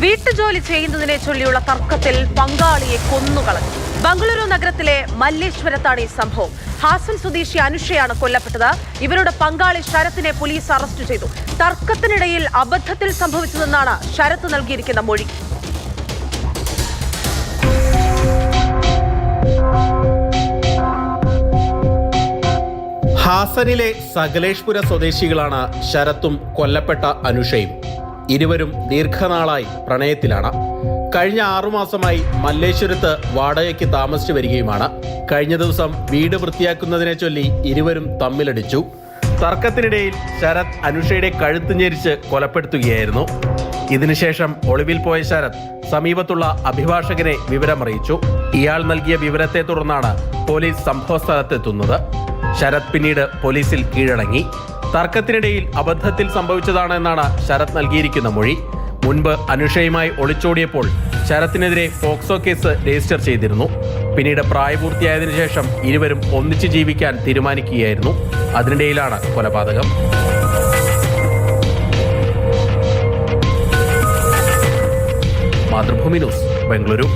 വീട്ടുജോലി ചെയ്യുന്നതിനെ ചൊല്ലിയുള്ള തർക്കത്തിൽ പങ്കാളിയെ കൊന്നുകളഞ്ഞു. ബംഗളൂരു നഗരത്തിലെ മല്ലേശ്വരത്താണ് ഈ സംഭവം. ഹാസൻ സ്വദേശി അനുഷയാണ് കൊല്ലപ്പെട്ടത്. ഇവരുടെ പങ്കാളി ശരത്തിനെ പോലീസ് അറസ്റ്റ് ചെയ്തു. തർക്കത്തിനിടയിൽ അബദ്ധത്തിൽ സംഭവിച്ചതെന്നാണ് ശരത്ത് നൽകിയിരിക്കുന്ന മൊഴി. ഹാസനിലെ സകലേഷ്പുര സ്വദേശികളാണ് ശരത്തും കൊല്ലപ്പെട്ട അനുഷയും. ഇരുവരും ദീർഘനാളായി പ്രണയത്തിലാണ്. കഴിഞ്ഞ 6 മാസമായി മല്ലേശ്വരത്ത് വാടകയ്ക്ക് താമസിച്ചു വരികയുമാണ്. കഴിഞ്ഞ ദിവസം വീട് വൃത്തിയാക്കുന്നതിനെ ചൊല്ലി ഇരുവരും തമ്മിലടിച്ചു. തർക്കത്തിനിടയിൽ ശരത് അനുഷയുടെ കഴുത്ത് ഞെരിച്ച് കൊലപ്പെടുത്തുകയായിരുന്നു. ഇതിനുശേഷം ഒളിവിൽ പോയ ശരത് സമീപത്തുള്ള അഭിഭാഷകനെ വിവരമറിയിച്ചു. ഇയാൾ നൽകിയ വിവരത്തെ തുടർന്നാണ് പോലീസ് സംഭവസ്ഥലത്തെത്തുന്നത്. ശരത് പിന്നീട് പോലീസിൽ കീഴടങ്ങി. തർക്കത്തിനിടയിൽ അബദ്ധത്തിൽ സംഭവിച്ചതാണ് എന്നാണ് ശരത് നൽകിയിരിക്കുന്ന മൊഴി. മുൻപ് അനുഷയുമായി ഒളിച്ചോടിയപ്പോൾ ശരത്തിനെതിരെ പോക്സോ കേസ് രജിസ്റ്റർ ചെയ്തിരുന്നു. പിന്നീട് പ്രായപൂർത്തിയായതിനു ശേഷം ഇരുവരും ഒന്നിച്ച് ജീവിക്കാൻ തീരുമാനിക്കുകയായിരുന്നു. അതിനിടയിലാണ് കൊലപാതകം. മാതൃഭൂമി ന്യൂസ്, ബംഗളൂരു.